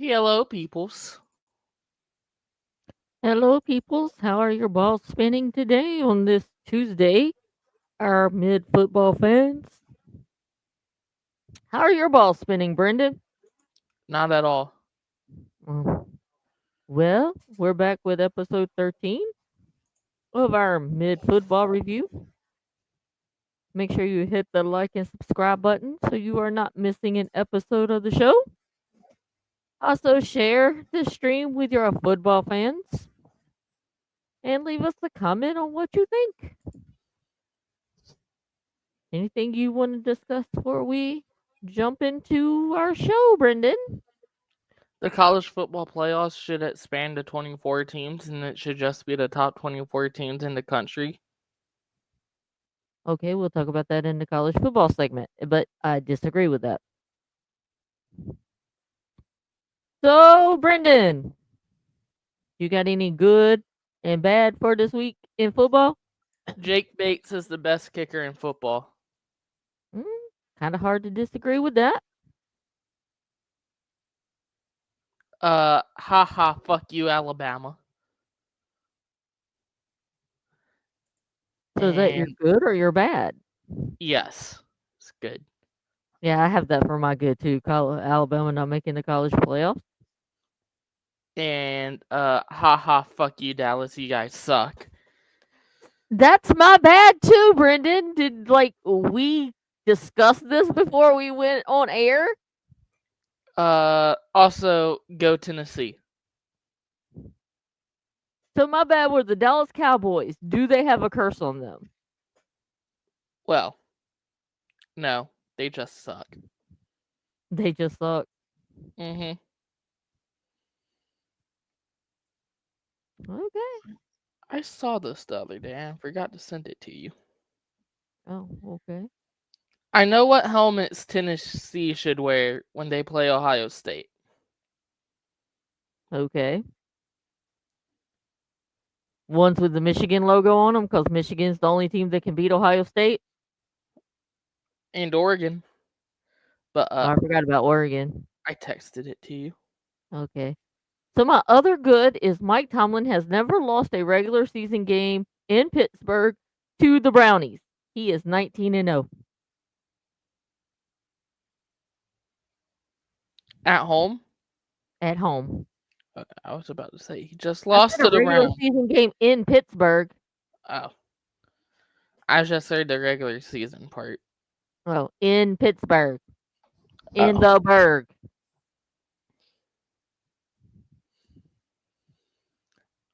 Hello, peoples. Hello, peoples. How are your balls spinning today on this Tuesday? Our mid football fans. How are your balls spinning, Brendan? Not at all. Um, well, we're back with episode 13 of our mid football review. Make sure you hit the like and subscribe button so you are not missing an episode of the show. Also, share this stream with your football fans and leave us a comment on what you think. Anything you want to discuss before we jump into our show, Brendan? The college football playoffs should expand to 24 teams, and it should just be the top 24 teams in the country. Okay, we'll talk about that in the college football segment, but I disagree with that. So, Brendan, you got any good and bad for this week in football? Jake Bates is the best kicker in football. Mm, kind of hard to disagree with that. Fuck you, Alabama. So, is that your And good or your bad? yes, it's good. Yeah, I have that for my good too. Alabama not making the college playoffs. And fuck you, Dallas. You guys suck. That's my bad too, Brendan. Did we discuss this before we went on air? Also go Tennessee. So my bad were the Dallas Cowboys. Do they have a curse on them? Well, no, they just suck. They just suck. Mhm. Okay. I saw this the other day and I forgot to send it to you. Oh, okay. I know what helmets Tennessee should wear when they play Ohio State. Okay. Ones with the Michigan logo on them because Michigan's the only team that can beat Ohio State. And Oregon. But Oh, I forgot about Oregon. I texted it to you. Okay. So my other good is Mike Tomlin has never lost a regular season game in Pittsburgh to the Brownies. He is 19-0 At home? at home. I was about to say he just I lost said a to the regular Browns. season game in Pittsburgh. Oh. I just heard the regular season part. Oh, in Pittsburgh. In Oh. the Berg.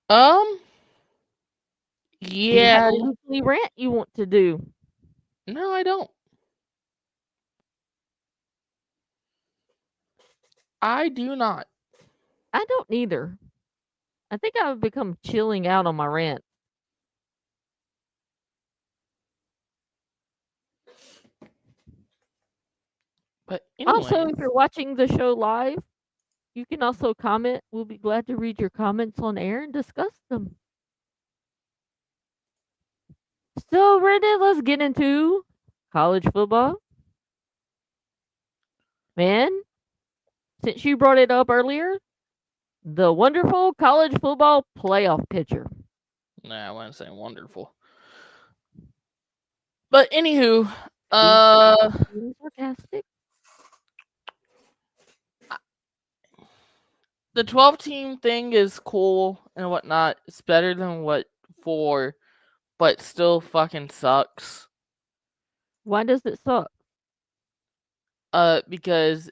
Um Do you have a yeah. weekly rant you want to do? No, I don't. I do not. I don't either. I think I've become chilling out on my rant. But Also, anyways, if you're watching the show live, you can also comment. We'll be glad to read your comments on air and discuss them. So, Brendan, let's get into college football. Man, since you brought it up earlier, the wonderful college football playoff picture. nah, I wouldn't say wonderful. But anywho, Being sarcastic. the 12-team thing is cool and whatnot. It's better than what 4, but still fucking sucks. Why does it suck? Because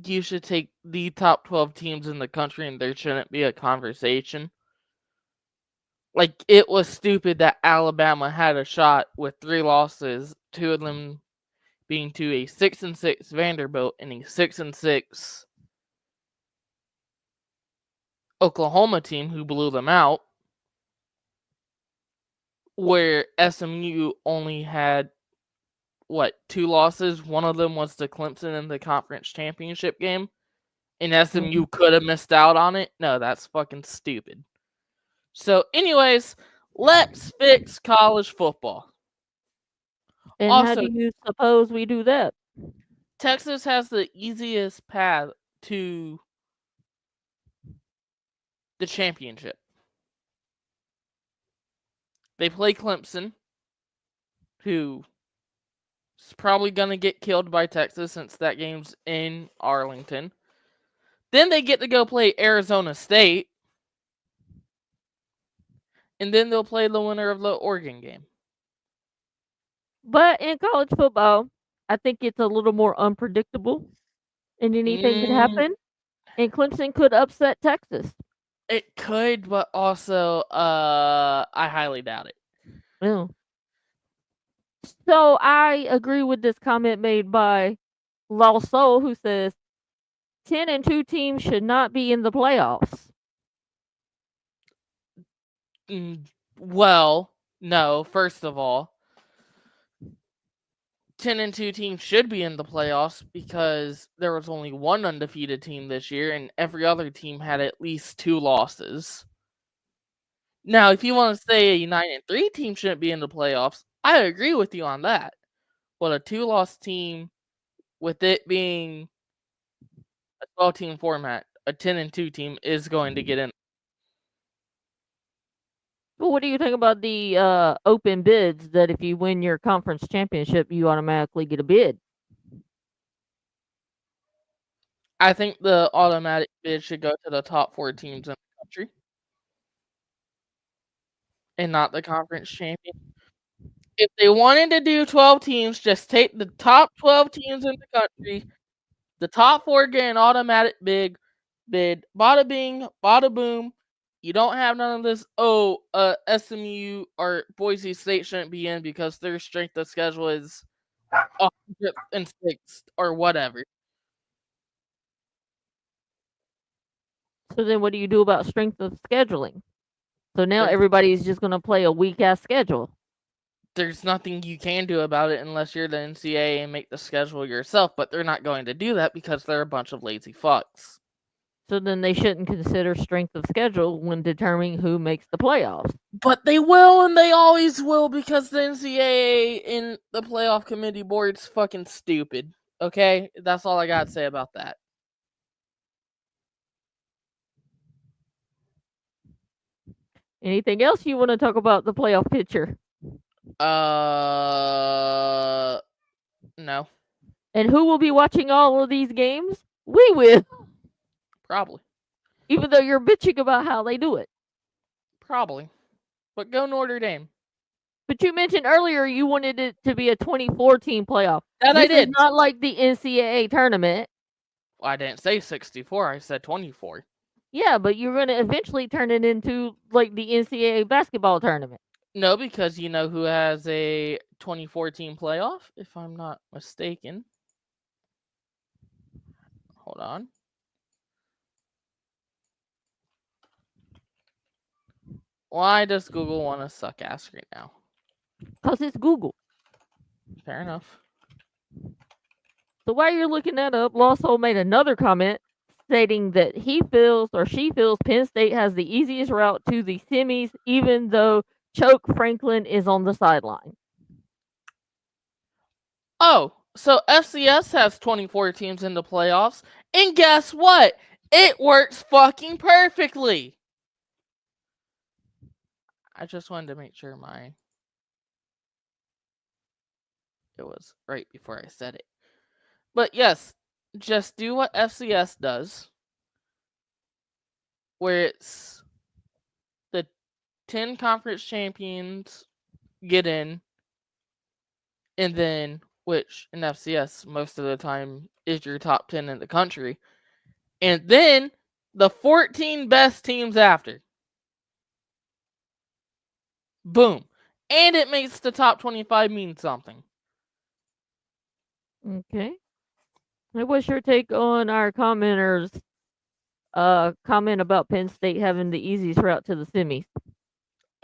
you should take the top 12 teams in the country and there shouldn't be a conversation. Like, it was stupid that Alabama had a shot with 3 losses, 2 of them being to a 6-6 Vanderbilt and a 6-6 Oklahoma team who blew them out, where SMU only had 2 losses. One of them was to Clemson in the conference championship game, and SMU could have missed out on it. No, that's fucking stupid. So, anyways, let's fix college football. And how Also, do you suppose we do that? Texas has the easiest path to the championship. They play Clemson, who is probably going to get killed by Texas since that game's in Arlington. Then they get to go play Arizona State. And then they'll play the winner of the Oregon game. But in college football, I think it's a little more unpredictable, and anything could happen. And Clemson could upset Texas. It could, but also, I highly doubt it. Yeah. So I agree with this comment made by Lost Soul, who says 10-2 teams should not be in the playoffs. Well, no. First of all, 10-2 teams should be in the playoffs because there was only one undefeated team this year, and every other team had at least 2 losses. Now, if you want to say a 9-3 team shouldn't be in the playoffs, I agree with you on that. But a 2-loss team, with it being a 12-team format, a 10-2 team is going to get in. Well, what do you think about the open bids that if you win your conference championship, you automatically get a bid? I think the automatic bid should go to the top 4 teams in the country and not the conference champion. If they wanted to do 12 teams, just take the top 12 teams in the country. The top 4 get an automatic bid. Bada bing, bada boom. You don't have none of this. SMU or Boise State shouldn't be in because their strength of schedule is 106th or whatever. So then what do you do about strength of scheduling? So now There's, everybody's just going to play a weak ass schedule. there's nothing you can do about it unless you're the NCAA and make the schedule yourself, but they're not going to do that because they're a bunch of lazy fucks. So then they shouldn't consider strength of schedule when determining who makes the playoffs. But they will, and they always will, because the NCAA in the playoff committee board's fucking stupid. Okay? That's all I gotta say about that. Anything else you want to talk about the playoff picture? No. And who will be watching all of these games? We will. Probably. Even though you're bitching about how they do it. Probably. But go Notre Dame. But you mentioned earlier you wanted it to be a 24 team playoff. That this I did. is not like the NCAA tournament. Well, I didn't say 64, I said 24. Yeah, but you're going to eventually turn it into like the NCAA basketball tournament. No, because you know who has a 24 team playoff, if I'm not mistaken. Hold on. Why does Google want to suck ass right now? Because it's Google. Fair enough. So while you're looking that up, Lawson made another comment stating that he feels or she feels Penn State has the easiest route to the semis, even though Choke Franklin is on the sideline. Oh, so FCS has 24 teams in the playoffs, and guess what? It works fucking perfectly. I just wanted to make sure it was right before I said it. But yes, just do what FCS does, where it's the 10 conference champions get in, and then, which in FCS most of the time is your top 10 in the country, and then the 14 best teams after. Boom. And it makes the top 25 mean something. Okay. What's your take on our commenters' comment about Penn State having the easiest route to the semis?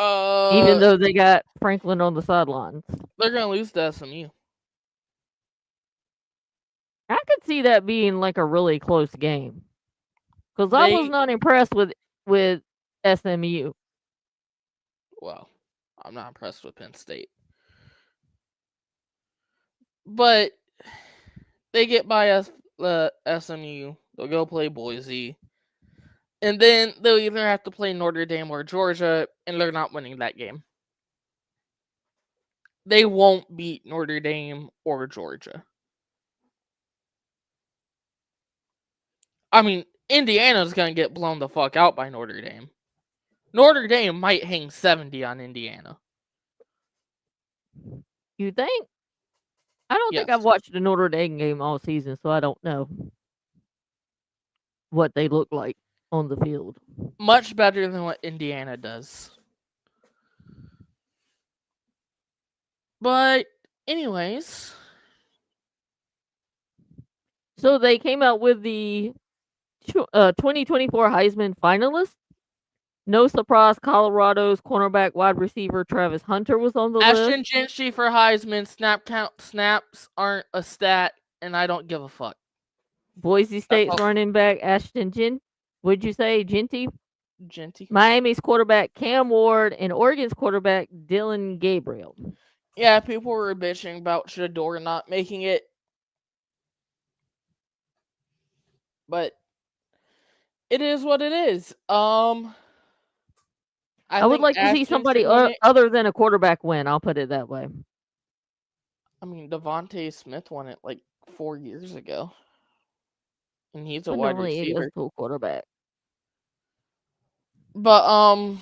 Even though they got Franklin on the sidelines. They're going to lose to SMU. I could see that being like a really close game. Because I was not impressed with SMU. Well, I'm not impressed with Penn State. But they get by SMU. They'll go play Boise. And then they'll either have to play Notre Dame or Georgia, and they're not winning that game. They won't beat Notre Dame or Georgia. I mean, Indiana's going to get blown the fuck out by Notre Dame. Notre Dame might hang 70 on Indiana. You think? I don't think I've Yes. watched the Notre Dame game all season, so I don't know what they look like on the field. Much better than what Indiana does. But, anyways. So they came out with the 2024 Heisman finalists. No surprise, Colorado's cornerback wide receiver Travis Hunter was on the list. Ashton Gentry for Heisman. Snap count snaps aren't a stat, and I don't give a fuck. Boise State's running back Ashton Would you say Genty? Genty. Miami's quarterback Cam Ward and Oregon's quarterback Dylan Gabriel. Yeah, people were bitching about Shador not making it. But it is what it is. I would like to see somebody other than a quarterback win. I'll put it that way. I mean, Devontae Smith won it like 4 years ago. And he's a wide receiver. He is a quarterback. But,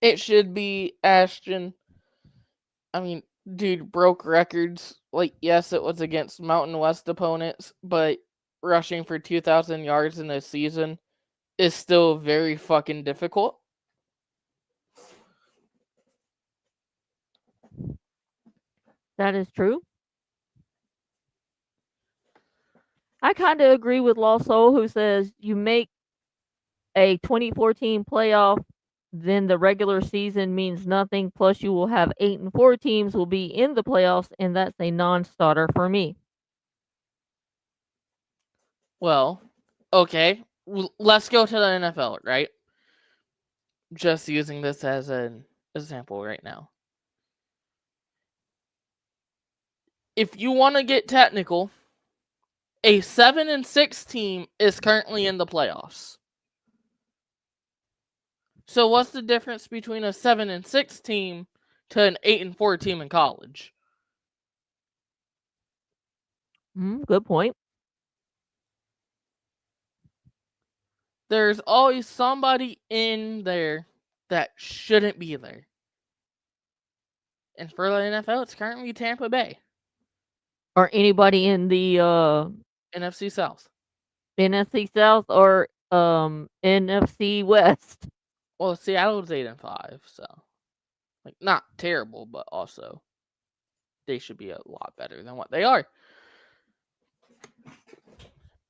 it should be Ashton. I mean, dude broke records. Like, yes, it was against Mountain West opponents, but rushing for 2,000 yards in a season is still very fucking difficult. That is true. I kind of agree with Lost Soul, who says you make a 2014 playoff, then the regular season means nothing. Plus, you will have 8 and 4 teams will be in the playoffs, and that's a non-starter for me. Well, okay, let's go to the NFL, right? Just using this as an example right now. If you want to get technical, a 7-6 team is currently in the playoffs. So what's the difference between a 7-6 team to an 8-4 team in college? Good point. There's always somebody in there that shouldn't be there. And for the NFL, it's currently Tampa Bay. Or anybody in the NFC South. NFC South or NFC West. Well, Seattle's 8-5, so like not terrible, but also they should be a lot better than what they are.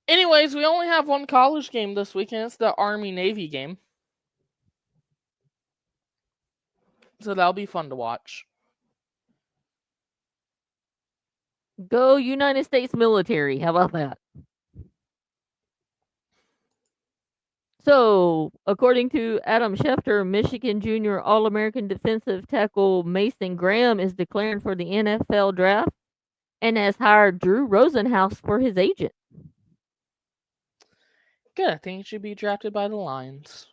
Anyways, we only have one college game this weekend. It's the Army-Navy game. So that'll be fun to watch. Go United States military. How about that? So, according to Adam Schefter, Michigan Junior All-American defensive tackle Mason Graham is declaring for the NFL draft and has hired Drew Rosenhaus for his agent. Good. I think he should be drafted by the Lions.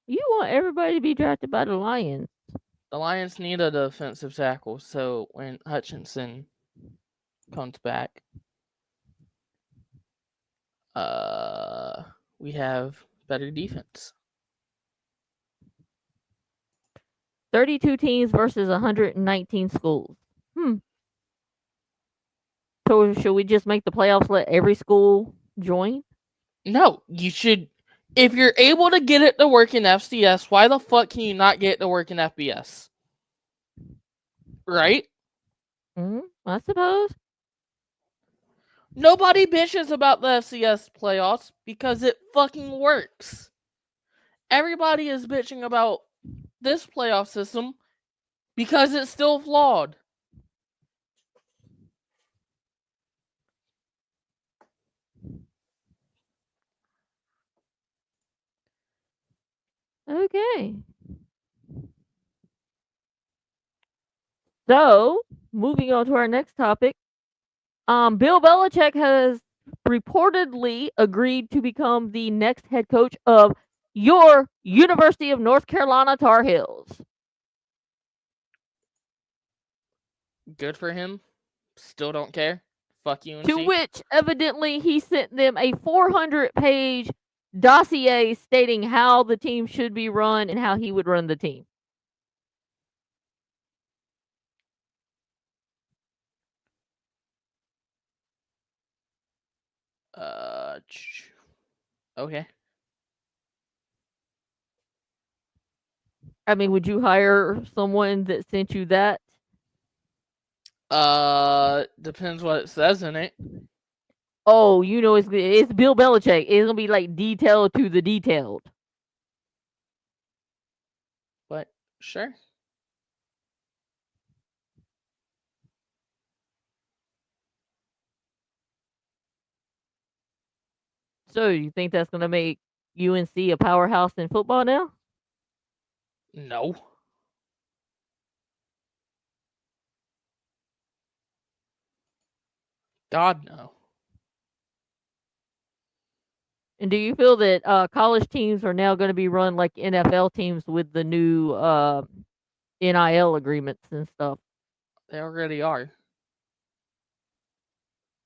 You want everybody to be drafted by the Lions. The Lions need a defensive tackle, so when Hutchinson comes back, we have better defense. 32 teams versus 119 schools. So should we just make the playoffs, let every school join? No, you should. If you're able to get it to work in FCS, why the fuck can you not get it to work in FBS? Right? I suppose. Nobody bitches about the FCS playoffs because it fucking works. Everybody is bitching about this playoff system because it's still flawed. Okay. So, moving on to our next topic. Bill Belichick has reportedly agreed to become the next head coach of your University of North Carolina Tar Heels. Good for him. Still don't care. Fuck To UNC. which, evidently, he sent them a 400-page dossier stating how the team should be run and how he would run the team. Okay. I mean, would you hire someone that sent you that? Depends what it says in it. Oh, you know, it's Bill Belichick. It's gonna be like detailed to the detailed. But sure. So, you think that's gonna make UNC a powerhouse in football now? No. God no. And do you feel that college teams are now going to be run like NFL teams with the new NIL agreements and stuff? They already are.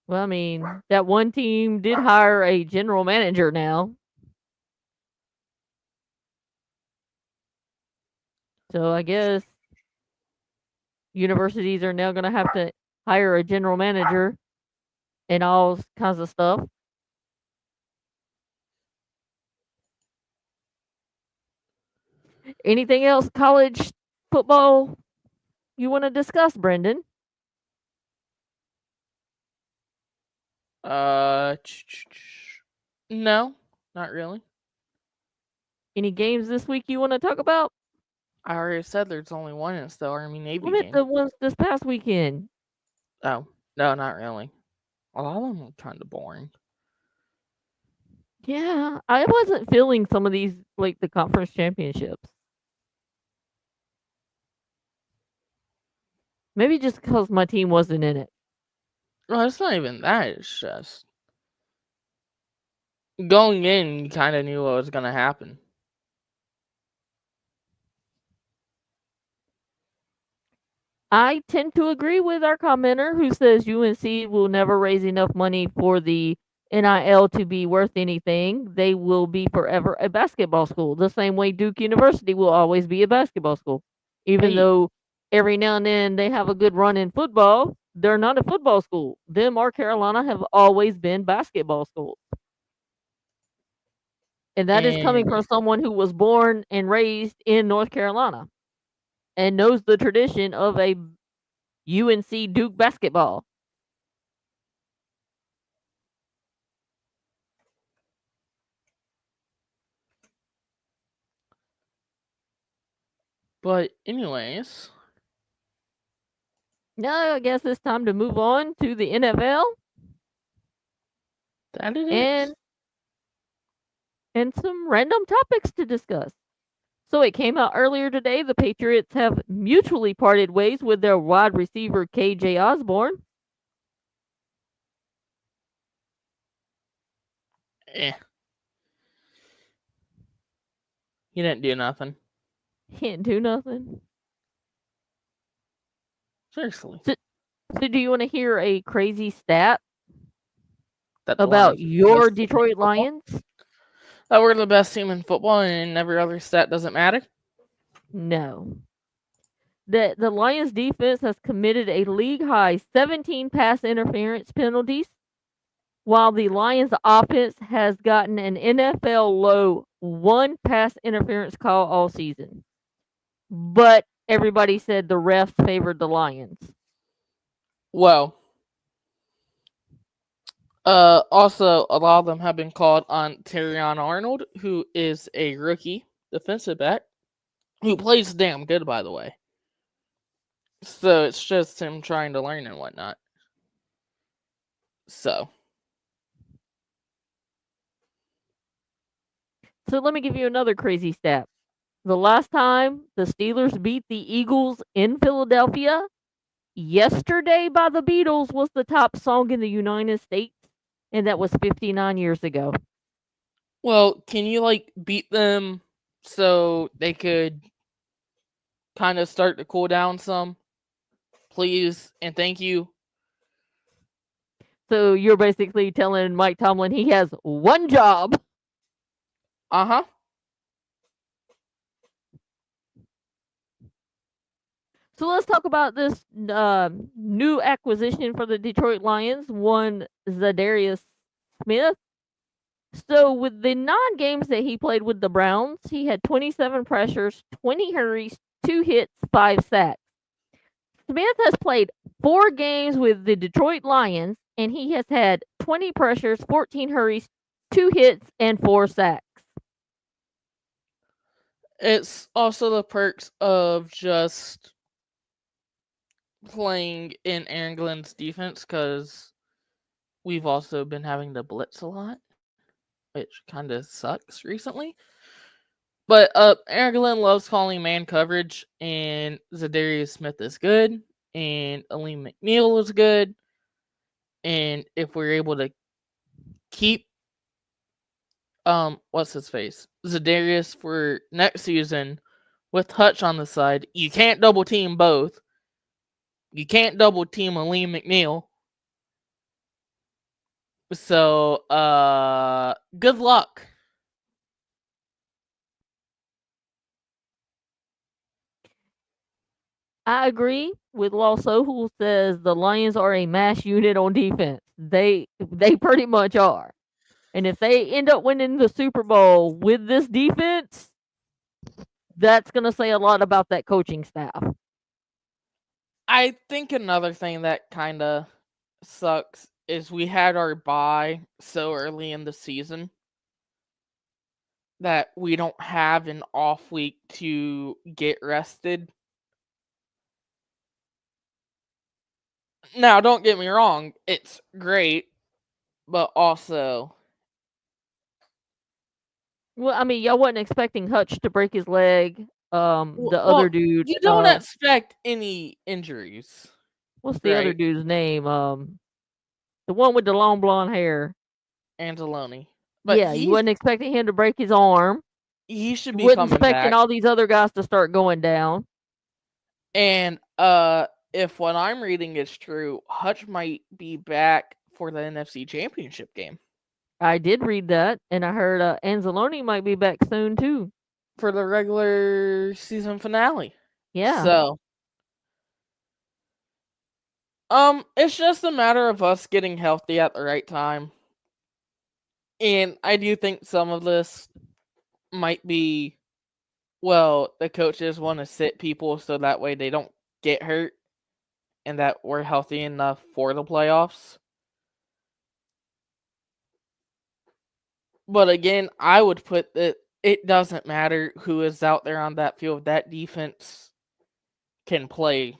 Well, I mean, that one team did hire a general manager now. So I guess universities are now going to have to hire a general manager and all kinds of stuff. Anything else college football you want to discuss, Brendan? Uh, no, not really. Any games this week you want to talk about? I already said there's only one, and it's the Army What Navy about game. the ones this past weekend? Oh, no, not really. A lot of them are kind of boring. Yeah, I wasn't feeling some of these like the conference championships. Maybe just because my team wasn't in it. Well, it's not even that. It's just going in, you kind of knew what was gonna happen. I tend to agree with our commenter who says UNC will never raise enough money for the NIL to be worth anything. They will be forever a basketball school, the same way Duke University will always be a basketball school. Even Hey, though every now and then they have a good run in football, they're not a football school. Them or Carolina have always been basketball schools. And that is coming and from someone who was born and raised in North Carolina and knows the tradition of a UNC Duke basketball. but anyways, Now I guess it's time to move on to the NFL that it is. and some random topics to discuss. So it came out earlier today the Patriots have mutually parted ways with their wide receiver KJ Osborne. Eh, he didn't do nothing. Can't do nothing. Seriously, So, so do you want to hear a crazy stat that the about Lions are the your best team in Detroit football. Lions? That we're the best team in football, and every other stat doesn't matter. No. The Lions defense has committed a league high 17 pass interference penalties, while the Lions offense has gotten an NFL low 1 pass interference call all season. But everybody said the refs favored the Lions. Well, also, a lot of them have been called on Terrion Arnold, who is a rookie defensive back, who plays damn good, by the way. So it's just him trying to learn and whatnot. So, So let me give you another crazy stat. The last time the Steelers beat the Eagles in Philadelphia, Yesterday by the Beatles was the top song in the United States. and that was 59 years ago. Well, can you like beat them so they could kind of start to cool down some? Please and thank you. So you're basically telling Mike Tomlin he has one job. Uh-huh. So let's talk about this new acquisition for the Detroit Lions, one Zadarius Smith. So with the 9 games that he played with the Browns, he had 27 pressures, 20 hurries, 2 hits, 5 sacks. Smith has played 4 games with the Detroit Lions, and he has had 20 pressures, 14 hurries, 2 hits, and 4 sacks. It's also the perks of just playing in Aaron Glenn's defense because we've also been having to blitz a lot, which kind of sucks recently. But Aaron Glenn loves calling man coverage, and Zadarius Smith is good, and Aleem McNeil is good, and if we're able to keep what's his face Zadarius for next season with Hutch on the side, you can't double team both. You can't double team Aleem McNeil. So good luck. I agree with Lasso, who says the Lions are a mass unit on defense. They pretty much are. And if they end up winning the Super Bowl with this defense, that's going to say a lot about that coaching staff. I think another thing that kind of sucks is we had our bye so early in the season that we don't have an off week to get rested. Now, don't get me wrong, it's great, but also, Well, I mean, y'all wasn't expecting Hutch to break his leg. The other well, dude, you don't expect any injuries, what's the other right? dude's name? The one with the long blonde hair. Anzalone. But Yeah, you wasn't expecting him to break his arm. he should You be wasn't coming expecting back. all these other guys to start going down. And if what I'm reading is true, Hutch might be back for the NFC Championship game. I did read that, and I heard Anzalone might be back soon too. For the regular season finale. Yeah. So, it's just a matter of us getting healthy at the right time. And I do think some of this might be, well, the coaches want to sit people so that way they don't get hurt and that we're healthy enough for the playoffs. But again, I would put that it doesn't matter who is out there on that field. That defense can play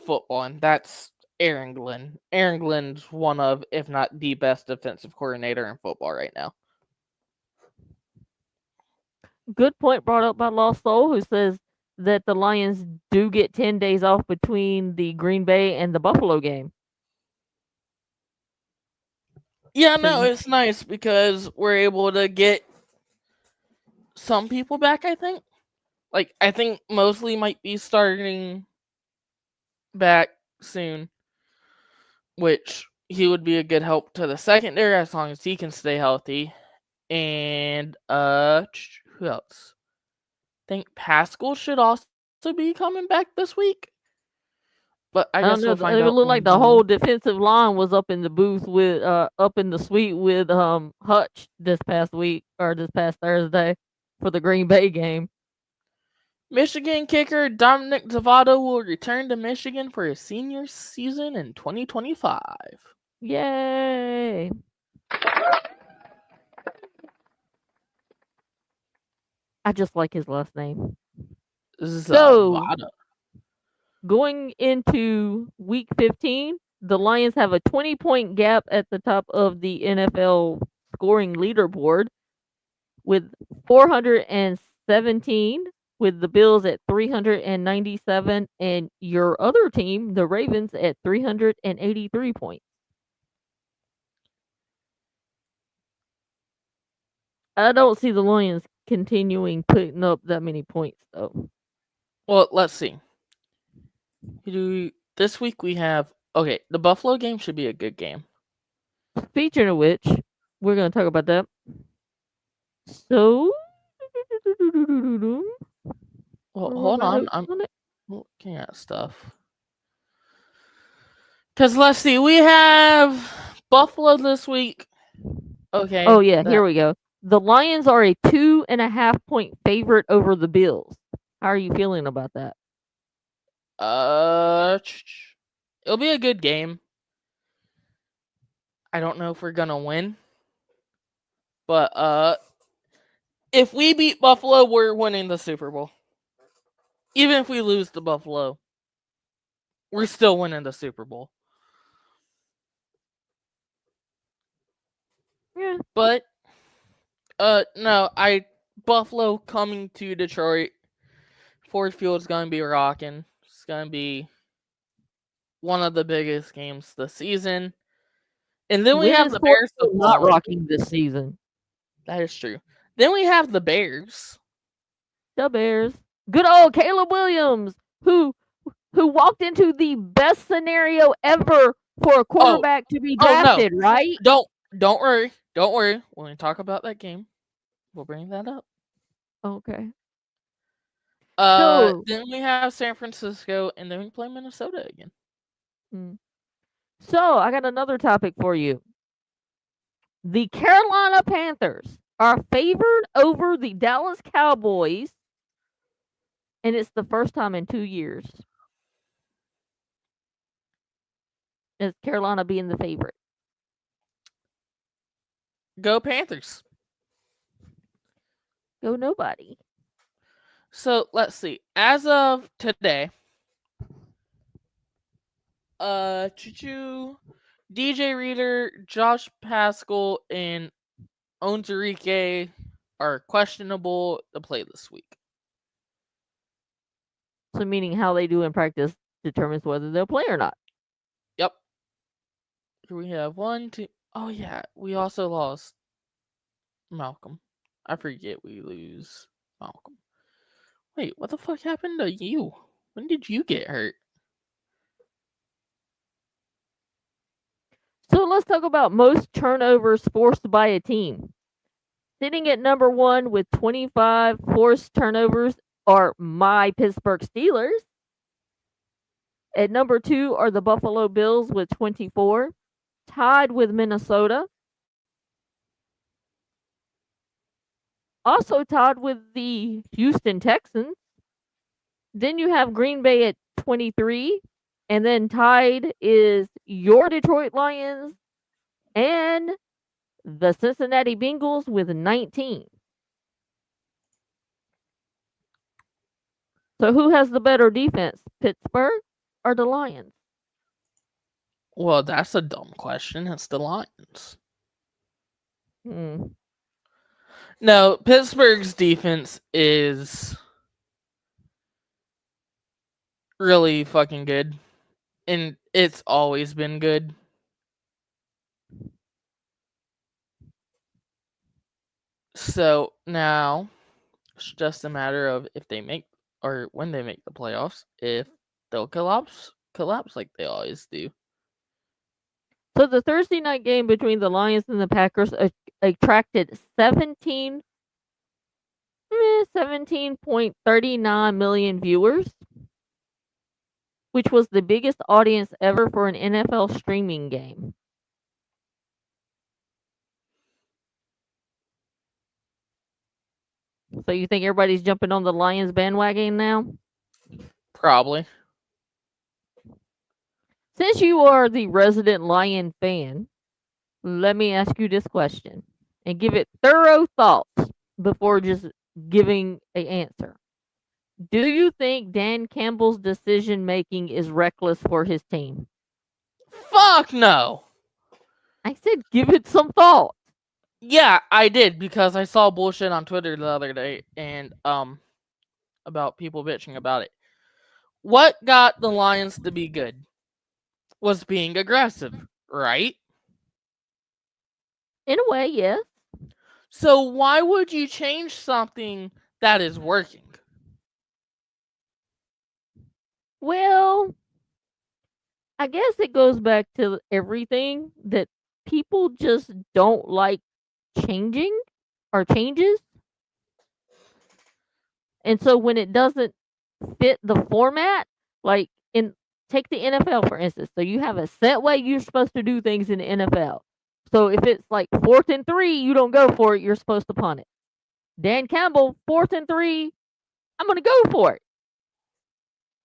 football, and that's Aaron Glenn. Aaron Glenn's one of, if not the best defensive coordinator in football right now. Good point brought up by Lost Soul, who says that the Lions do get 10 days off between the Green Bay and the Buffalo game. Yeah, So no, you, it's nice because we're able to get some people back, I think. Like, I think Mosley might be starting back soon, which he would be a good help to the secondary as long as he can stay healthy. And who else? I think Pascal should also be coming back this week. But I I guess don't we'll know. find It out looked when like the he. whole defensive line was up in the booth with up in the suite with Hutch this past week or this past Thursday for the Green Bay game. Michigan kicker Dominic Zavado will return to Michigan for his senior season in 2025. Yay! I just like his last name. So Zavada. going into week 15, the Lions have a 20-point gap at the top of the NFL scoring leaderboard with 417, with the Bills at 397, and your other team, the Ravens, at 383 points. I don't see the Lions continuing putting up that many points though. Well, let's see. This week we have the Buffalo game should be a good game. Speaking of which, we're gonna talk about that. So, Well, where were hold my on, notes I'm on it? looking at stuff. Cause let's see, we have Buffalo this week. Okay, Oh yeah, here we go. The Lions are a 2.5 point favorite over the Bills. How are you feeling about that? it'll be a good game. I don't know if we're gonna win, but if we beat Buffalo, we're winning the Super Bowl. Even if we lose to Buffalo, we're still winning the Super Bowl. Yeah. But no, Buffalo coming to Detroit. Ford Field's gonna be rocking. It's gonna be one of the biggest games this season. And then we When have is the Ford Bears to not follow. rocking this season? That is true. Then we have the Bears. The Bears. Good old Caleb Williams, who walked into the best scenario ever for a Oh, quarterback to be oh no. drafted, right? Don't worry. Don't worry. When we talk about that game, we'll bring that up. Okay. So, Then we have San Francisco, and then we play Minnesota again. mm, so I got another topic for you. The Carolina Panthers are favored over the Dallas Cowboys, and it's the first time in 2 years. Is Carolina being the favorite? Go Panthers. Go nobody. So let's see. As of today, DJ Reader, Josh Pascal, and Onzarike are questionable to play this week. So, meaning how they do in practice determines whether they'll play or not. Yep. Here we have 1, 2. Oh yeah, we also lost Malcolm. I forget we lose Malcolm. Wait, what the fuck happened to you? When did you get hurt? So, let's talk about most turnovers forced by a team. Sitting at number one with 25 forced turnovers are my Pittsburgh Steelers. At number two are the Buffalo Bills with 24, tied with Minnesota. Also tied with the Houston Texans. Then you have Green Bay at 23, and then tied is your Detroit Lions and the Cincinnati Bengals with 19. So who has the better defense, Pittsburgh or the Lions? Well, that's a dumb question. It's the Lions. No, Pittsburgh's defense is really fucking good. And it's always been good. So now it's just a matter of if they make or when they make the playoffs, if they'll collapse like they always do. So the Thursday night game between the Lions and the Packers attracted 17.39 million viewers, which was the biggest audience ever for an NFL streaming game. So you think everybody's jumping on the Lions bandwagon now? Probably. Since you are the resident Lion fan, let me ask you this question and give it thorough thought before just giving an answer. Do you think Dan Campbell's decision making is reckless for his team? Fuck no. I said give it some thought. Yeah, I did because I saw bullshit on Twitter the other day and about people bitching about it. What got the Lions to be good was being aggressive, right? In a way, yes. So why would you change something that is working? Well, I guess it goes back to everything that people just don't like changing or changes. And so when it doesn't fit the format, like in take the NFL for instance. So you have a set way you're supposed to do things in the NFL. So if it's like 4th and 3, you don't go for it, you're supposed to punt it. Dan Campbell, 4th and 3, I'm gonna go for it.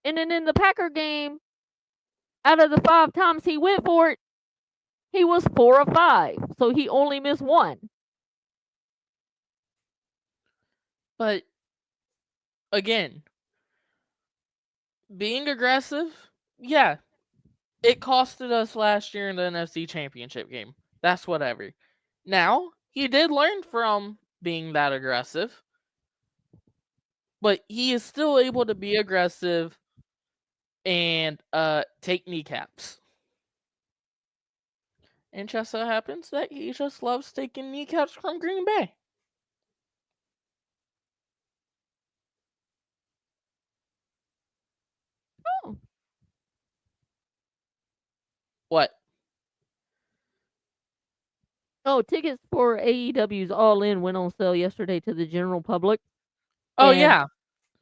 And then in the Packer game, out of the 5 times he went for it, he was 4 of 5. So he only missed one. But again, being aggressive, yeah, it costed us last year in the NFC Championship game. That's whatever. Now, he did learn from being that aggressive, but he is still able to be aggressive and take kneecaps. And just so happens that he just loves taking kneecaps from Green Bay. Oh, What? oh, tickets for AEW's All In went on sale yesterday to the general public, Oh and yeah.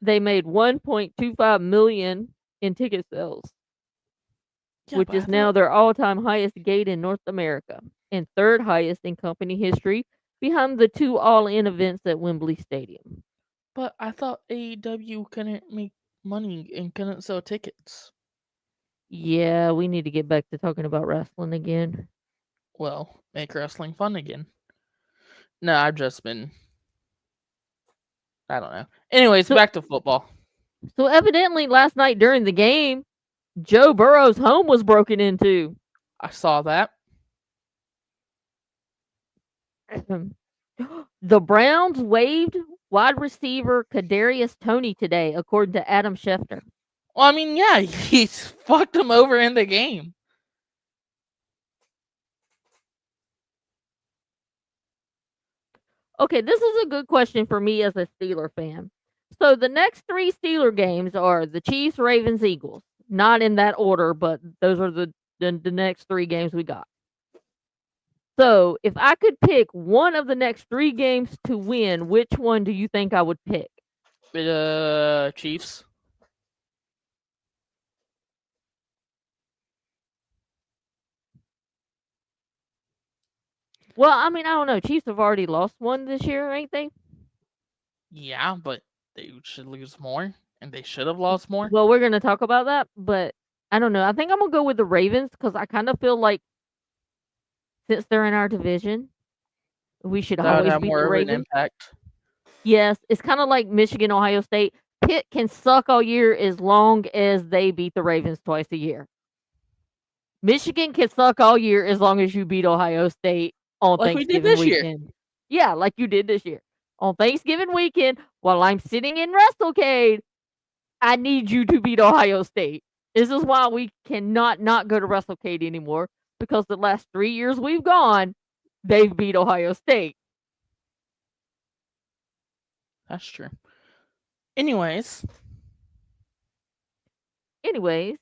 they made 1.25 million in ticket sales, Yeah, which but is I now thought their all-time highest gate in North America and third highest in company history, behind the 2 All In events at Wembley Stadium. AEW couldn't make money and couldn't sell tickets. Yeah, we need to get back to talking about wrestling again. Well, make wrestling fun again. No, I've just been I don't know. Anyways, So, back to football. so evidently last night during the game, Joe Burrow's home was broken into. I saw that. The Browns waived wide receiver Kadarius Toney today, according to Adam Schefter. Well, I mean, yeah, he's fucked him over in the game. Okay, this is a good question for me as a Steeler fan. So the next 3 Steeler games are the Chiefs, Ravens, Eagles. Not in that order, but those are the next 3 games we got. So if I could pick one of the next 3 games to win, which one do you think I would pick? Chiefs. Well, I mean, I don't know. Chiefs have already lost one this year, ain't they? Yeah, but they should lose more, and they should have lost more. Well, we're gonna talk about that, but I don't know. I think I'm gonna go with the Ravens because I kind of feel like since they're in our division, we should That would always have beat the more of an Ravens. impact. Yes, it's kind of like Michigan, Ohio State. Pitt can suck all year as long as they beat the Ravens twice a year. Michigan can suck all year as long as you beat Ohio State on Like we did Thanksgiving this year. weekend. Yeah, like you did this year. On Thanksgiving weekend, while I'm sitting in WrestleCade, I need you to beat Ohio State. This is why we cannot not go to WrestleCade anymore because the last 3 years we've gone, they've beat Ohio State. That's true. Anyways, Anyways,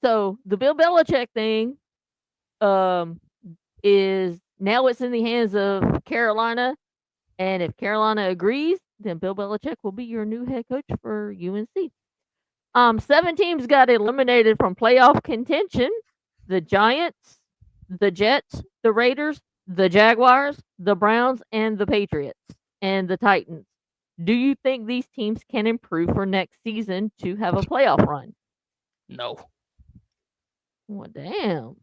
so the Bill Belichick thing um, is now it's in the hands of Carolina, and if Carolina agrees, then Bill Belichick will be your new head coach for UNC. 7 teams got eliminated from playoff contention: the Giants, the Jets, the Raiders, the Jaguars, the Browns, and the Patriots, and the Titans. Do you think these teams can improve for next season to have a playoff run? no. Well, damn.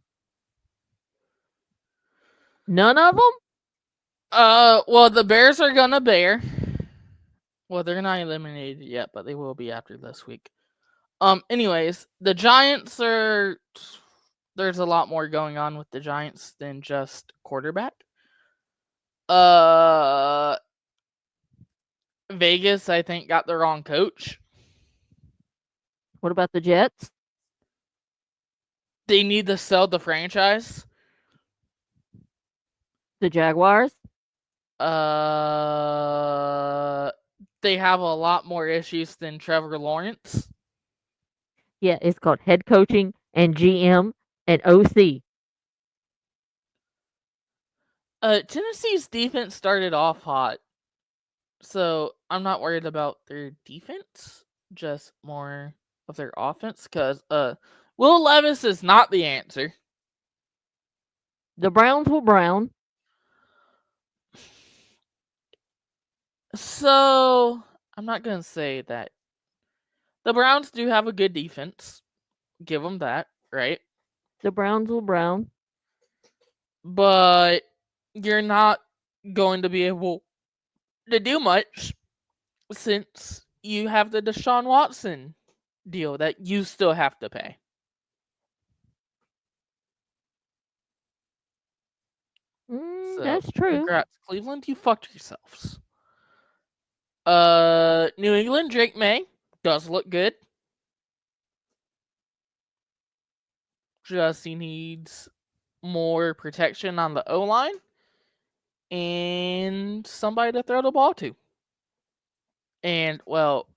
None of them? Well, the Bears are gonna bear. Well, they're not eliminated yet, but they will be after this week. Anyways, the Giants are. There's a lot more going on with the Giants than just quarterback. Uh, Vegas, I think, got the wrong coach. What about the Jets? They need to sell the franchise. The Jaguars? They have a lot more issues than Trevor Lawrence. Yeah, it's called head coaching and GM and OC. Tennessee's defense started off hot, so I'm not worried about their defense, just more of their offense. Because Will Levis is not the answer. The Browns will brown. So I'm not gonna say that the Browns do have a good defense. Give them that, right? The Browns will brown. But you're not going to be able to do much since you have the Deshaun Watson deal that you still have to pay. So That's true. congrats, Cleveland. You fucked yourselves. New England, Drake May does look good. Just he needs more protection on the O line and somebody to throw the ball to. And well,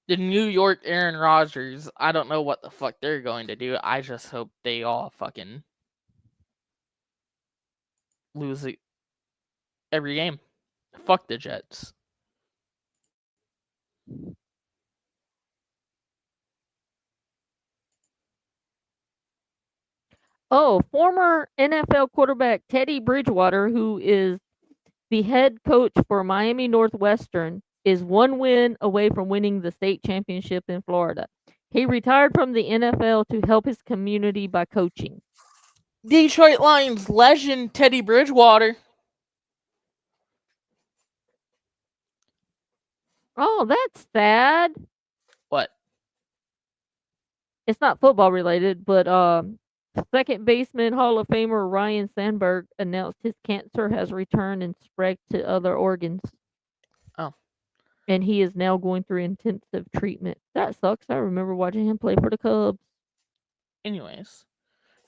the New York Aaron Rodgers, I don't know what the fuck they're going to do. I just hope they all fucking lose it every game. Fuck the Jets. Oh, former NFL quarterback Teddy Bridgewater, who is the head coach for Miami Northwestern, is one win away from winning the state championship in Florida. He retired from the NFL to help his community by coaching. Detroit Lions legend Teddy Bridgewater. Oh, that's sad. What? It's not football related, but second baseman Hall of Famer Ryan Sandberg announced his cancer has returned and spread to other organs. Oh. And he is now going through intensive treatment. That sucks. I remember watching him play for the Cubs. Anyways,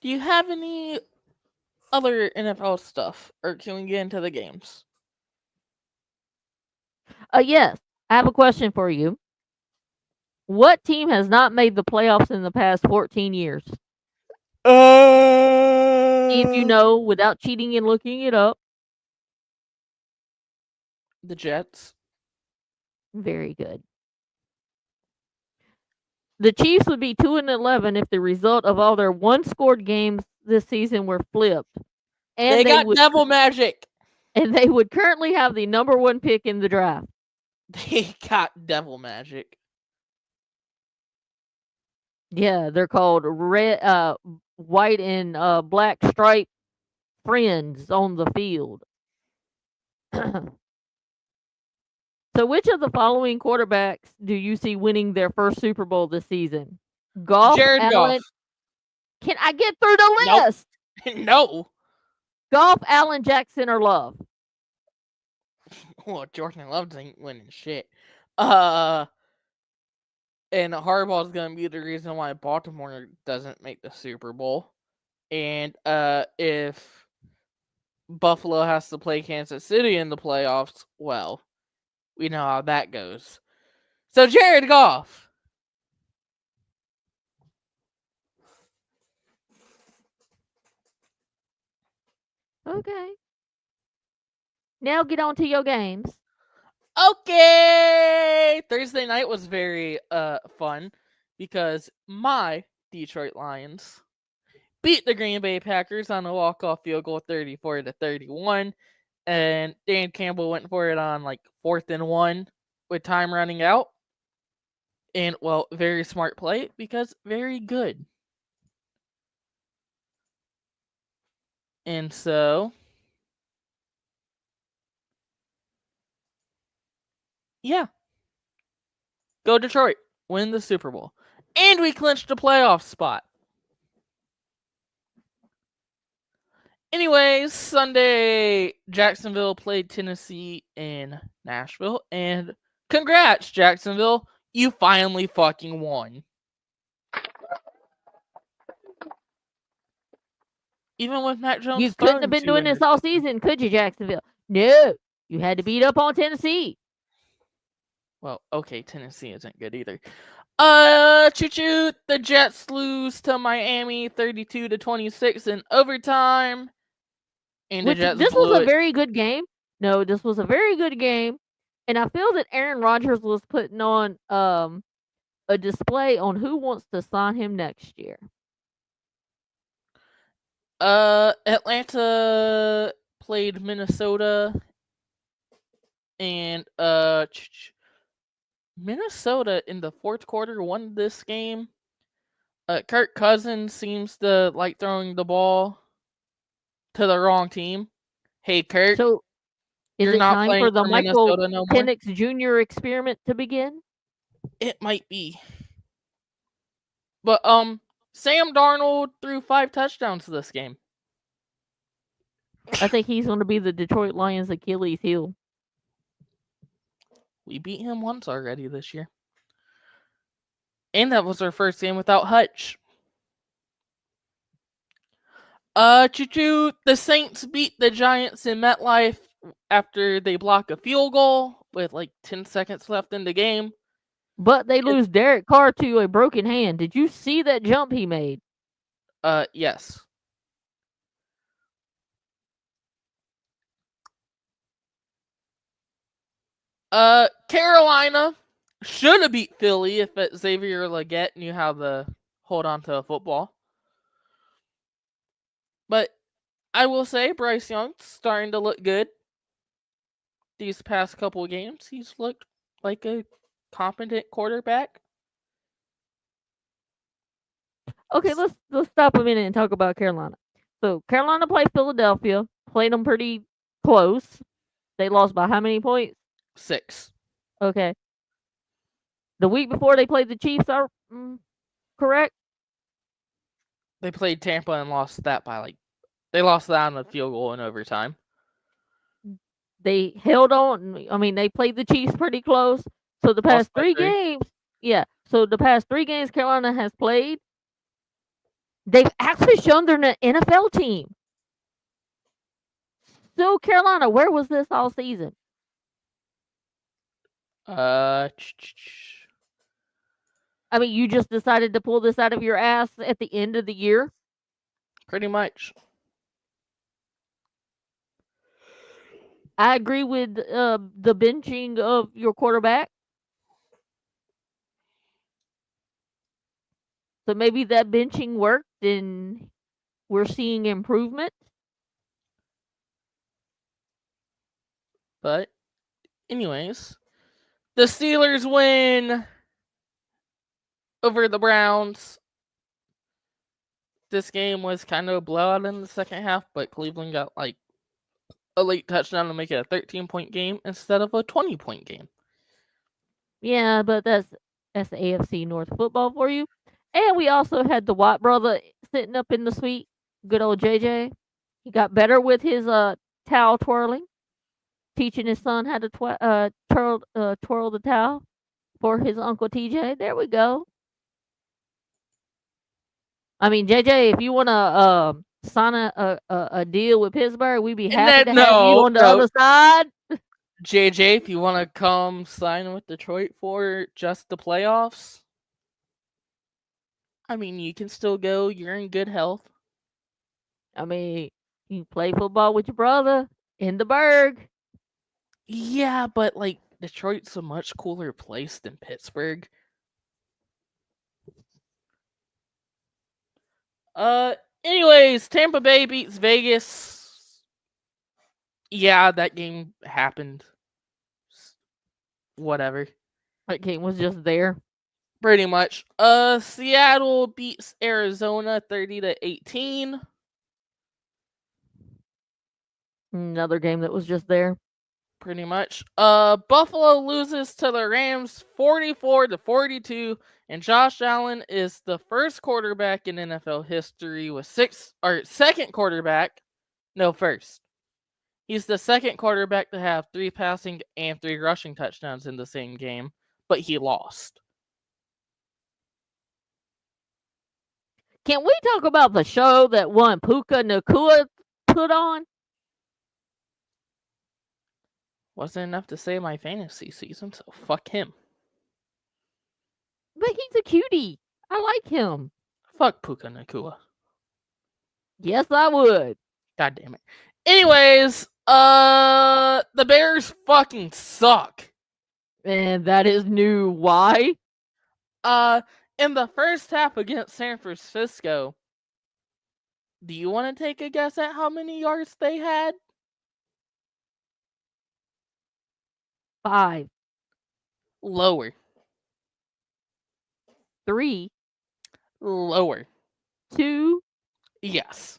do you have any other NFL stuff, or can we get into the games? Yes, I have a question for you. What team has not made the playoffs in the past 14 years? See if you know without cheating and looking it up. The Jets. Very good. The Chiefs would be 2-11 if the result of all their one-scored games this season were flipped, They and got devil magic. they would currently have the number 1 pick in the draft. They got devil magic. Yeah, they're called white and black striped friends on the field. So, which of the following quarterbacks do you see winning their first Super Bowl this season? Jared Goff. Allen. Can I get through the Nope. list? No. Goff, Allen, Jackson, or Love? Well, Jordan Love ain't winning shit. And Harbaugh's gonna be the reason why Baltimore doesn't make the Super Bowl. And if Buffalo has to play Kansas City in the playoffs, well, we know how that goes. So Jared Goff. Okay. Now get on to your games. Okay. Thursday night was very fun because my Detroit Lions beat the Green Bay Packers on a walk-off field goal 34-31. And Dan Campbell went for it on like 4th and 1 with time running out. And well, very smart play because very good. And so yeah. Go Detroit. Win the Super Bowl. And we clinched a playoff spot. Anyways, Sunday, Jacksonville played Tennessee in Nashville. And congrats, Jacksonville. You finally fucking won. Even with Mac You Jones couldn't have throwing been 2 doing this all interceptions. season, could you, Jacksonville? No. You had to beat up on Tennessee. Well, okay, Tennessee isn't good either. Choo-choo, the Jets lose to Miami 32-26 in overtime. And the Which Jets this was blew a it. very good game. No, this was a very good game. And I feel that Aaron Rodgers was putting on a display on who wants to sign him next year. Atlanta played Minnesota, and Minnesota in the fourth quarter won this game. Kirk Cousins seems to like throwing the ball to the wrong team. Hey, Kirk, So is you're it not time playing for the for Michael Minnesota no more. Penix Jr. experiment to begin? It might be. But Sam Darnold threw 5 touchdowns this game. I think he's going to be the Detroit Lions' Achilles heel. We beat him once already this year. And that was our first game without Hutch. Choo-choo, the Saints beat the Giants in MetLife after they block a field goal with like 10 seconds left in the game. But they lose Derek Carr to a broken hand. Did you see that jump he made? Yes. Carolina should have beat Philly if Xavier Legette knew how to hold on to a football. But I will say Bryce Young's starting to look good. These past couple of games, he's looked like a competent quarterback. Okay, let's stop a minute and talk about Carolina. So Carolina played Philadelphia, played them pretty close. They lost by how many points? 6. Okay. The week before they played the Chiefs, are correct? They played Tampa and lost that by they lost that on a field goal in overtime. They held on. I mean, they played the Chiefs pretty close. So the Lost past by 3 3. games, yeah. So the past 3 games Carolina has played, they've actually shown they're an NFL team. So Carolina, where was this all season? Uh, I mean, you just decided to pull this out of your ass at the end of the year? Pretty much. I agree with the benching of your quarterback. So maybe that benching worked and we're seeing improvement. But, anyways, the Steelers win over the Browns. This game was kind of a blowout in the second half, but Cleveland got like a late touchdown to make it a 13-point game instead of a 20-point game. Yeah, but that's AFC North football for you. And we also had the Watt brother sitting up in the suite. Good old JJ. He got better with his towel twirling, teaching his son how to twirl the towel for his uncle TJ. There we go. I mean, JJ, if you want to sign a deal with Pittsburgh, we'd be happy to have you on the other side. JJ, if you want to come sign with Detroit for just the playoffs, I mean, you can still go. You're in good health. I mean, you play football with your brother in the Berg. Yeah, but like Detroit's a much cooler place than Pittsburgh. Anyways, Tampa Bay beats Vegas. Yeah, that game happened. Whatever. That game was just there. Pretty much. Seattle beats Arizona 30-18. Another game that was just there. Pretty much. Buffalo loses to the Rams 44-42, and Josh Allen is the first quarterback in NFL history with second quarterback. No, first. He's the second quarterback to have 3 passing and 3 rushing touchdowns in the same game, but he lost. Can we talk about the show that one Puka Nakua put on? Wasn't enough to save my fantasy season, so fuck him. But he's a cutie. I like him. Fuck Puka Nakua. Yes, I would. God damn it. Anyways, the Bears fucking suck. And that is new. Why? In the first half against San Francisco, do you want to take a guess at how many yards they had? 5, Lower. 3, Lower. 2. Yes.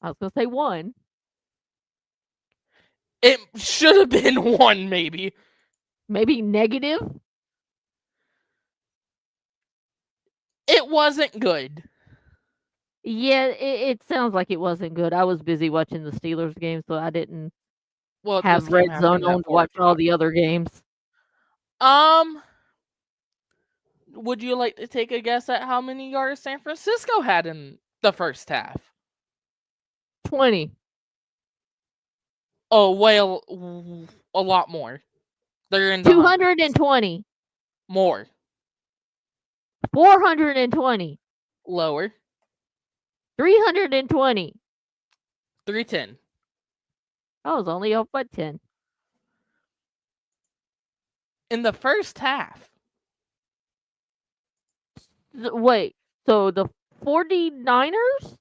I was gonna say 1. It should have been 1, maybe. Maybe negative. It wasn't good. Yeah, it sounds like it wasn't good. I was busy watching the Steelers game, so I didn't Well, have this game Red Zone happened at on to 4 watch all o'clock. the other games. Would you like to take a guess at how many yards San Francisco had in the first half? 20. Oh, well, a lot more. They're in the 220. more. 420. Lower. 320. 310. I was only off by 10. In the first half. Wait, so the 49ers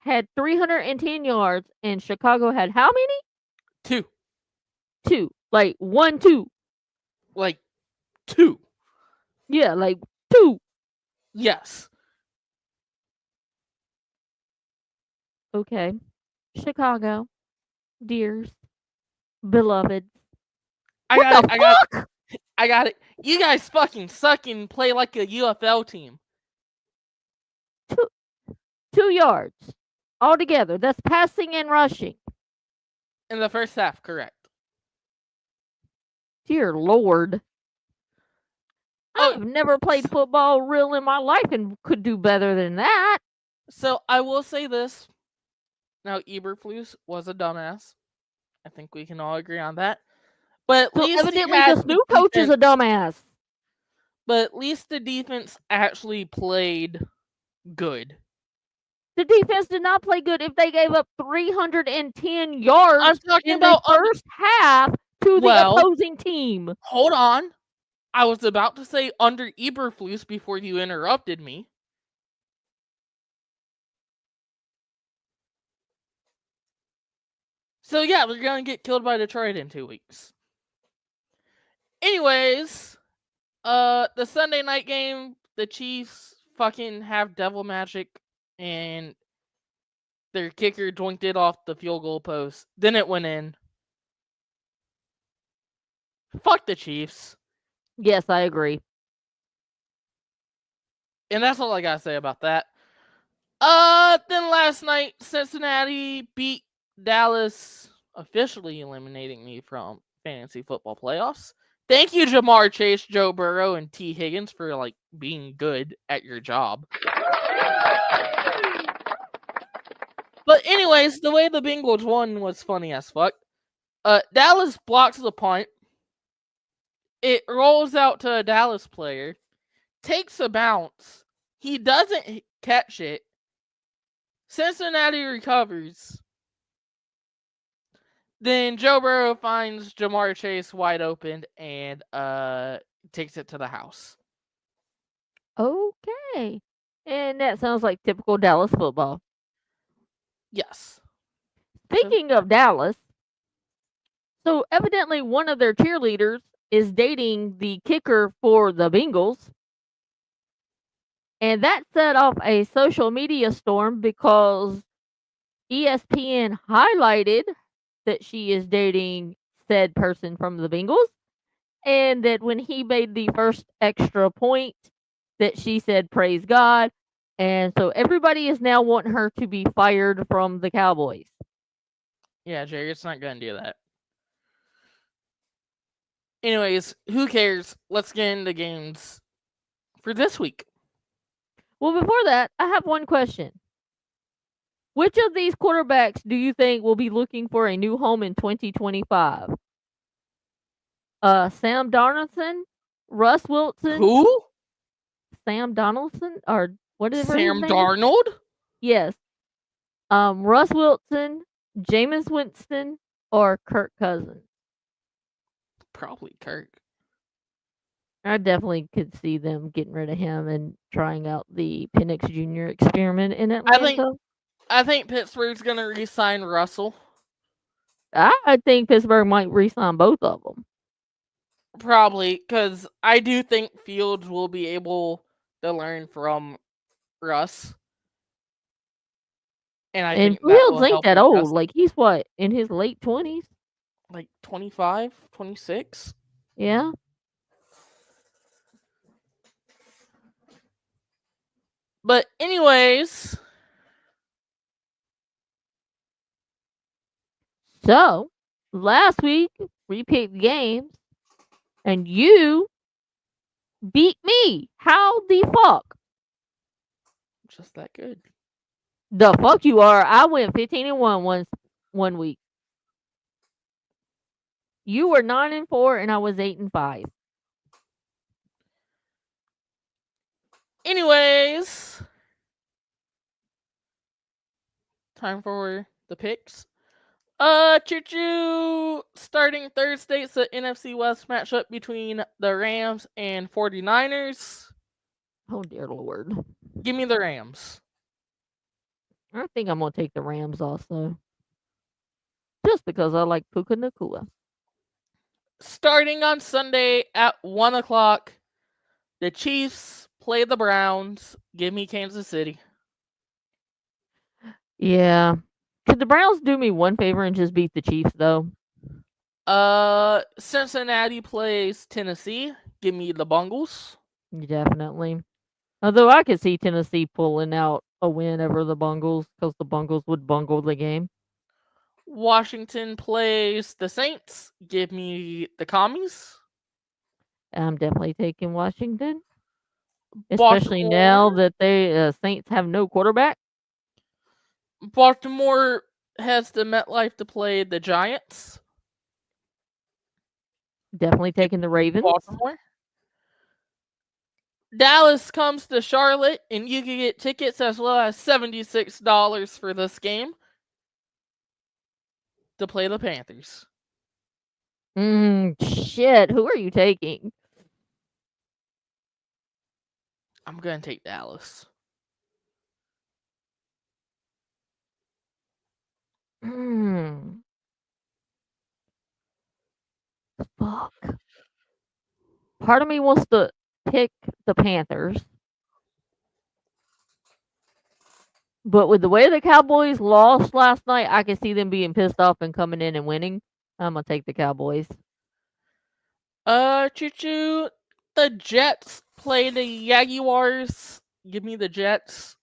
had 310 yards and Chicago had how many? 2. 2. Like 1, 2. Like 2. Yeah, like 2. Yes. Okay. Chicago. Dears. Beloveds. I What got the it. fuck? I got it. You guys fucking suck and play like a UFL team. 2 yards. Altogether. That's passing and rushing. In the first half, correct. Dear Lord. Oh, I've never played football real in my life and could do better than that. so I will say this. Now, Eberflus was a dumbass. I think we can all agree on that. But at So least evidently this new coach is a dumbass. But at least the defense actually played good. The defense did not play good if they gave up 310 yards I'm talking in about the first half to the opposing team. Hold on. I was about to say under Eberflus before you interrupted me. So yeah, they're gonna get killed by Detroit in 2 weeks. Anyways, the Sunday night game, the Chiefs fucking have devil magic and their kicker doinked it off the field goal post. Then it went in. Fuck the Chiefs. Yes, I agree. And that's all I gotta say about that. Then last night, Cincinnati beat Dallas, officially eliminating me from fantasy football playoffs. Thank you, Jamar Chase, Joe Burrow, and T. Higgins for being good at your job. But anyways, the way the Bengals won was funny as fuck. Dallas blocks the punt. It rolls out to a Dallas player, takes a bounce. He doesn't catch it. Cincinnati recovers. Then Joe Burrow finds Jamar Chase wide open and takes it to the house. Okay. And that sounds like typical Dallas football. Yes. Speaking of Dallas, so evidently one of their cheerleaders is dating the kicker for the Bengals. And that set off a social media storm because ESPN highlighted that she is dating said person from the Bengals. And that when he made the first extra point, that she said, praise God. And so everybody is now wanting her to be fired from the Cowboys. Yeah, Jared's not going to do that. Anyways, who cares? Let's get into games for this week. Well, before that, I have one question. Which of these quarterbacks do you think will be looking for a new home in 2025? Sam Darnoldson, Russ Wilson, Who? Sam Donaldson, or whatever his Sam name is? Darnold? Yes. Russ Wilson, Jameis Winston, or Kirk Cousins. Probably Kirk. I definitely could see them getting rid of him and trying out the Penix Jr. experiment in I think Atlanta. I think Pittsburgh's gonna re-sign Russell. I think Pittsburgh might re-sign both of them. Probably, because I do think Fields will be able to learn from Russ, and I And think that Fields will ain't help that old. adjust. Like he's what, in his late 20s? Like 25, 26. Yeah. But anyways, So last week we picked games and you beat me. How the fuck? just that good. The fuck you are. I went 15-1 one week. You were 9-4 and I was 8-5. Anyways, time for the picks. Choo choo! Starting Thursday, it's the NFC West matchup between the Rams and 49ers. Oh dear lord. Give me the Rams. I think I'm gonna take the Rams also. Just because I like Puka Nakua. Starting on Sunday at 1 o'clock, the Chiefs play the Browns. Give me Kansas City. Yeah. Could the Browns do me one favor and just beat the Chiefs though? Cincinnati plays Tennessee. Give me the Bungles. Definitely. Although I could see Tennessee pulling out a win over the Bungles because the Bungles would bungle the game. Washington plays the Saints. Give me the Commies. I'm definitely taking Washington, especially now Baltimore. that they Saints have no quarterback. Baltimore has the MetLife to play the Giants. Definitely Give taking the me Ravens. Baltimore. Dallas comes to Charlotte, and you can get tickets as low as $76 for this game to play the Panthers. Shit. Who are you taking? I'm going to take Dallas. Hmm. Fuck. Part of me wants to pick the Panthers. But with the way the Cowboys lost last night, I can see them being pissed off and coming in and winning. I'm gonna take the Cowboys. Choo choo. The Jets play the Jaguars. Give me the Jets.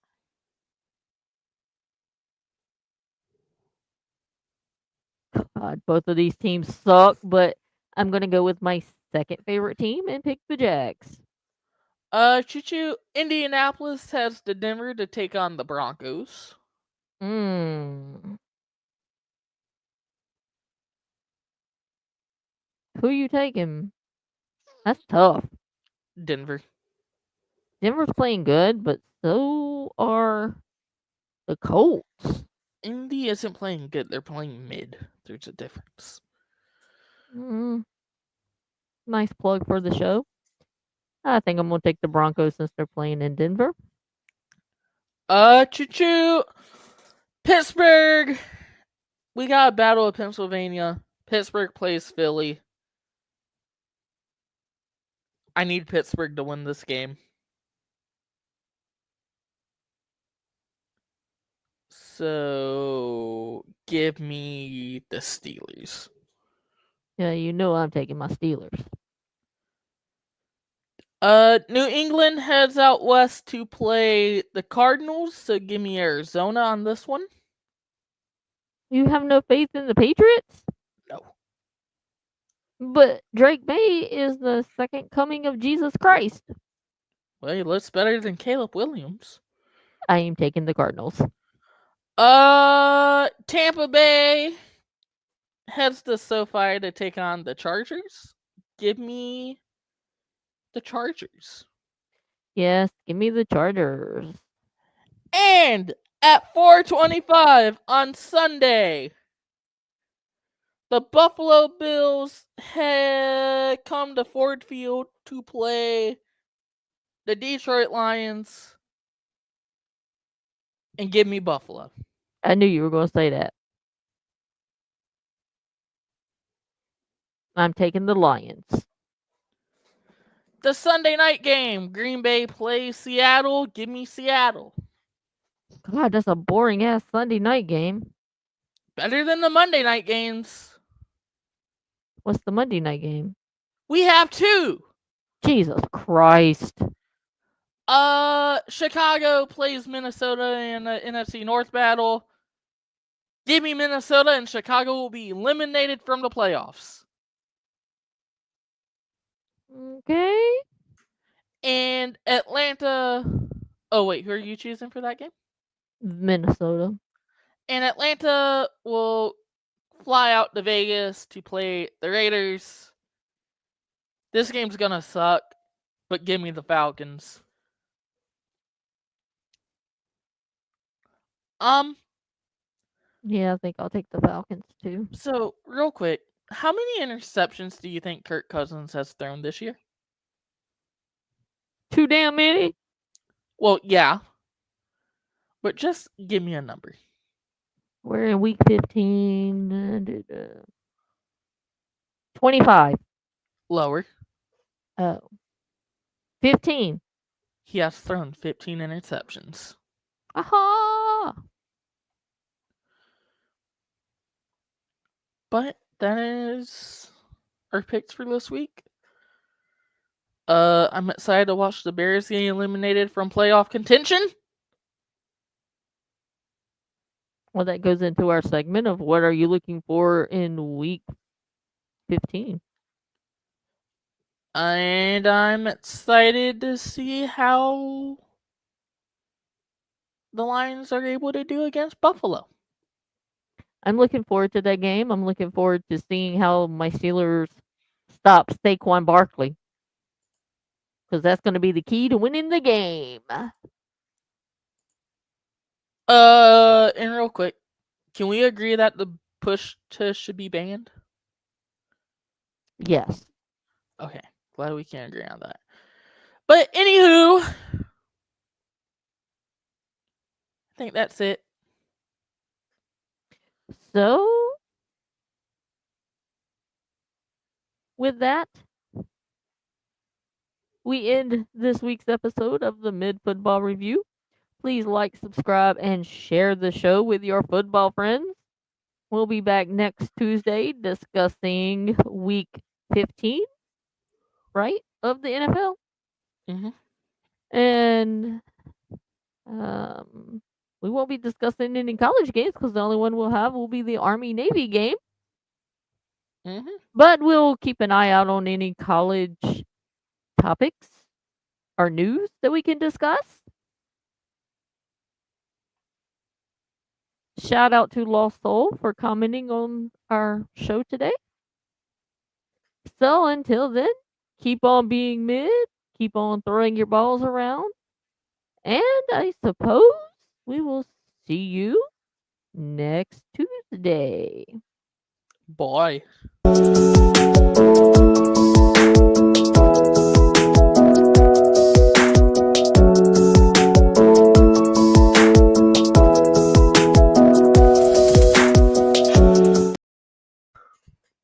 God, both of these teams suck, but I'm gonna go with my second favorite team and pick the Jags. Choo choo. Indianapolis has the Denver to take on the Broncos. Hmm. Who you taking? That's tough. Denver. Denver's playing good, but so are the Colts. Indy isn't playing good. They're playing mid. There's a difference. Mm, nice plug for the show. I think I'm gonna take the Broncos since they're playing in Denver. Choo choo. Pittsburgh. We got a battle of Pennsylvania. Pittsburgh plays Philly. I need Pittsburgh to win this game. So give me the Steelers. Yeah, you know I'm taking my Steelers. New England heads out west to play the Cardinals, so give me Arizona on this one. You have no faith in the Patriots? No. But Drake May is the second coming of Jesus Christ. Well, he looks better than Caleb Williams. I am taking the Cardinals. Tampa Bay heads to SoFi to take on the Chargers. Give me the Chargers. Yes, give me the Chargers. And at 4:25 on Sunday, the Buffalo Bills had come to Ford Field to play the Detroit Lions, and give me Buffalo. I knew you were going to say that. I'm taking the Lions. The Sunday night game, Green Bay plays Seattle. Give me Seattle. God, that's a boring ass Sunday night game. Better than the Monday night games. What's the Monday night game? We have two. Jesus Christ. Chicago plays Minnesota in the NFC North battle. Give me Minnesota, and Chicago will be eliminated from the playoffs. Okay. And Atlanta. Oh, wait, who are you choosing for that game? Minnesota. And Atlanta will fly out to Vegas to play the Raiders. This game's gonna suck, but give me the Falcons. Yeah, I think I'll take the Falcons too. So real quick, how many interceptions do you think Kirk Cousins has thrown this year? Too damn many. Well, yeah, but just give me a number. We're in week 15. 25. Lower. Oh. 15. He has thrown 15 interceptions. Aha! But that is our picks for this week. I'm excited to watch the Bears get eliminated from playoff contention. Well, that goes into our segment of what are you looking for in week 15. And I'm excited to see how the Lions are able to do against Buffalo. I'm looking forward to that game. I'm looking forward to seeing how my Steelers stop Saquon Barkley. Because that's going to be the key to winning the game. And real quick, can we agree that the push tush should be banned? Yes. Okay, glad we can agree on that. But anywho, I think that's it. So, with that, we end this week's episode of the Mid Football Review. Please like, subscribe, and share the show with your football friends. We'll be back next Tuesday discussing week 15, right, of the NFL. Mm-hmm. And we won't be discussing any college games because the only one we'll have will be the Army-Navy game. Mm-hmm. But we'll keep an eye out on any college topics or news that we can discuss. Shout out to Lost Soul for commenting on our show today. So until then, keep on being mid, keep on throwing your balls around, and I suppose we will see you next Tuesday. Bye.